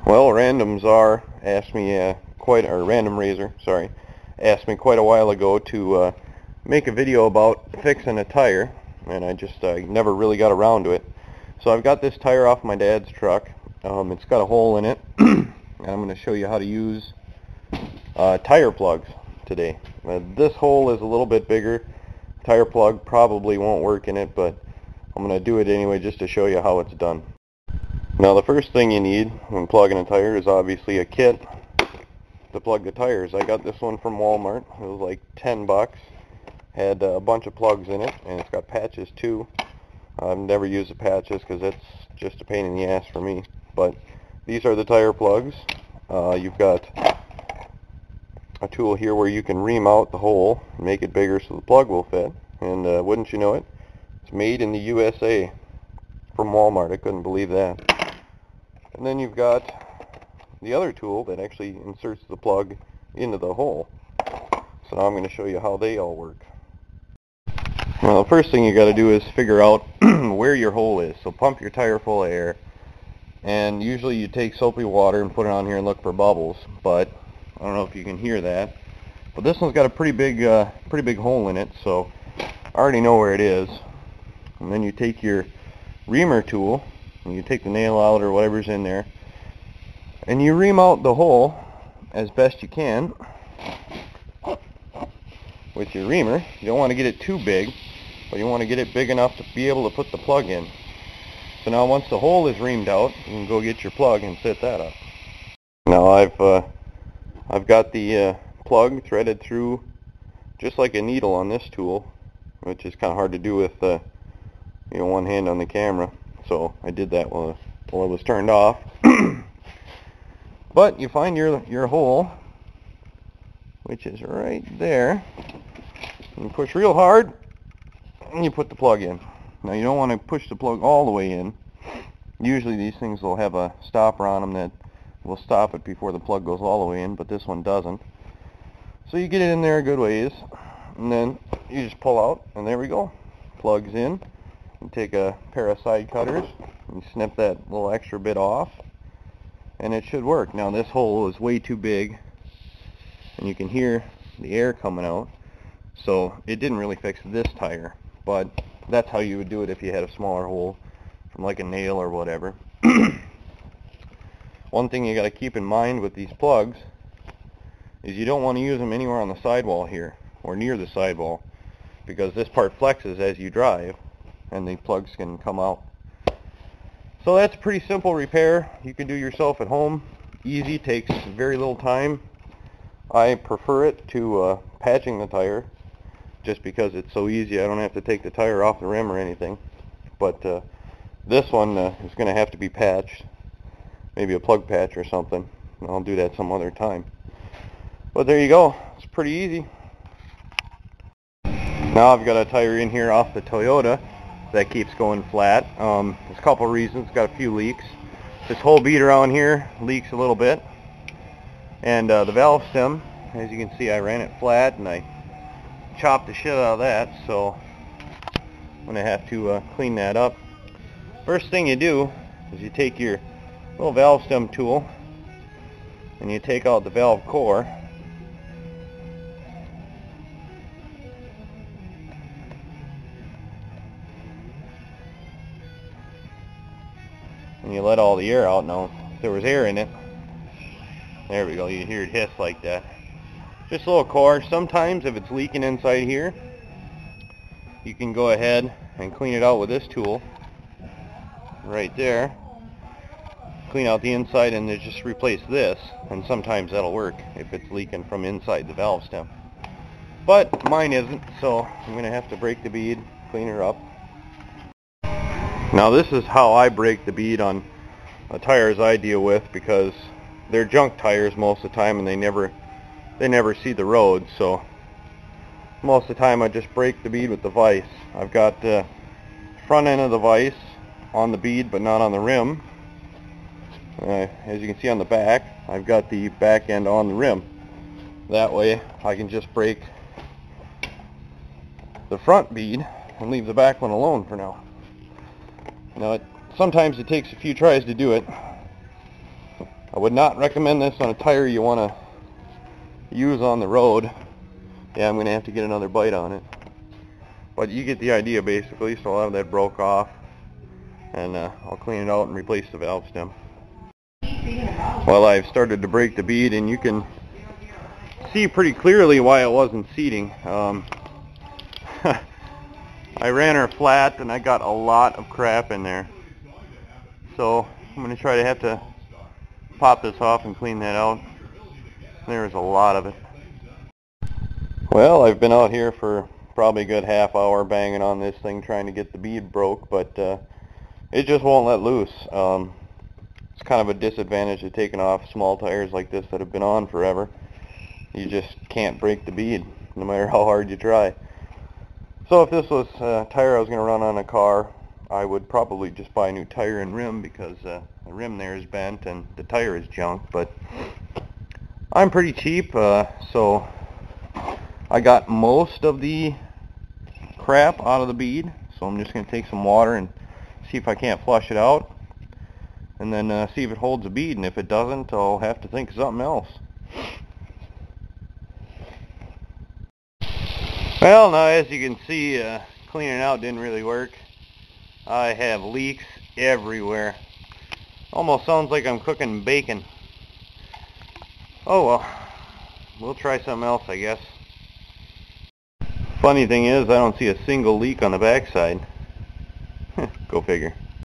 Well, randomrazr asked me randomrazr, sorry, asked me quite a while ago to make a video about fixing a tire, and I just never really got around to it. So I've got this tire off my dad's truck. It's got a hole in it, and I'm going to show you how to use tire plugs today. This hole is a little bit bigger. Tire plug probably won't work in it, but I'm going to do it anyway just to show you how it's done. Now the first thing you need when plugging a tire is obviously a kit to plug the tires. I got this one from Walmart. It was like 10 bucks. Had a bunch of plugs in it, and it's got patches too. I've never used the patches because it's just a pain in the ass for me. But these are the tire plugs. You've got a tool here where you can ream out the hole and make it bigger so the plug will fit. And wouldn't you know it, it's made in the USA from Walmart. I couldn't believe that. And then you've got the other tool that actually inserts the plug into the hole. So now I'm going to show you how they all work. Well, the first thing you got to do is figure out where your hole is. So pump your tire full of air, and usually you take soapy water and put it on here and look for bubbles. But I don't know if you can hear that, but this one's got a pretty big hole in it, so I already know where it is. And then you take your reamer tool, and you take the nail out or whatever's in there, and you ream out the hole as best you can with your reamer. You don't want to get it too big, but you want to get it big enough to be able to put the plug in. So now once the hole is reamed out, you can go get your plug and set that up. Now I've got the plug threaded through just like a needle on this tool, which is kind of hard to do with one hand on the camera. So I did that while it was turned off. But you find your hole, which is right there, and you push real hard, and you put the plug in. Now you don't want to push the plug all the way in. Usually these things will have a stopper on them that will stop it before the plug goes all the way in, but this one doesn't. So you get it in there a good ways, and then you just pull out, and there we go. Plugs in. You take a pair of side cutters and snip that little extra bit off, and it should work. Now this hole is way too big, and you can hear the air coming out, so it didn't really fix this tire, but that's how you would do it if you had a smaller hole from like a nail or whatever. One thing you got to keep in mind with these plugs is you don't want to use them anywhere on the sidewall here or near the sidewall, because this part flexes as you drive and the plugs can come out. So that's a pretty simple repair. You can do yourself at home. Easy, takes very little time. I prefer it to patching the tire just because it's so easy. I don't have to take the tire off the rim or anything. But this one is going to have to be patched. Maybe a plug patch or something. I'll do that some other time. But there you go. It's pretty easy. Now I've got a tire in here off the Toyota that keeps going flat. There's a couple of reasons. It's got a few leaks. This whole bead around here leaks a little bit. And the valve stem, as you can see, I ran it flat and I chopped the shit out of that, so I'm going to have to clean that up. First thing you do is you take your little valve stem tool and you take out the valve core. And you let all the air out. Now, if there was air in it, there we go, you hear it hiss like that. Just a little core. Sometimes if it's leaking inside here, you can go ahead and clean it out with this tool right there. Clean out the inside and then just replace this, and sometimes that'll work if it's leaking from inside the valve stem. But mine isn't, so I'm going to have to break the bead, clean her up. Now this is how I break the bead on tires I deal with, because they're junk tires most of the time and they never see the road, so most of the time I just break the bead with the vise. I've got the front end of the vise on the bead but not on the rim. As you can see on the back, I've got the back end on the rim. That way I can just break the front bead and leave the back one alone for now. Now sometimes it takes a few tries to do it, I would not recommend this on a tire you want to use on the road. Yeah, I'm going to have to get another bite on it. But you get the idea basically, so I'll have that broke off. And I'll clean it out and replace the valve stem. Well, I've started to break the bead, and you can see pretty clearly why it wasn't seating. I ran her flat and I got a lot of crap in there. So I'm going to try to have to pop this off and clean that out. There's a lot of it. Well, I've been out here for probably a good half hour banging on this thing trying to get the bead broke, but it just won't let loose. It's kind of a disadvantage of taking off small tires like this that have been on forever. You just can't break the bead no matter how hard you try. So if this was a tire I was going to run on a car, I would probably just buy a new tire and rim, because the rim there is bent and the tire is junk. But I'm pretty cheap, so I got most of the crap out of the bead. So I'm just going to take some water and see if I can't flush it out, and then see if it holds a bead, and if it doesn't, I'll have to think of something else. Well, now as you can see, cleaning it out didn't really work. I have leaks everywhere. Almost sounds like I'm cooking bacon. Oh well, we'll try something else, I guess. Funny thing is, I don't see a single leak on the backside. Go figure.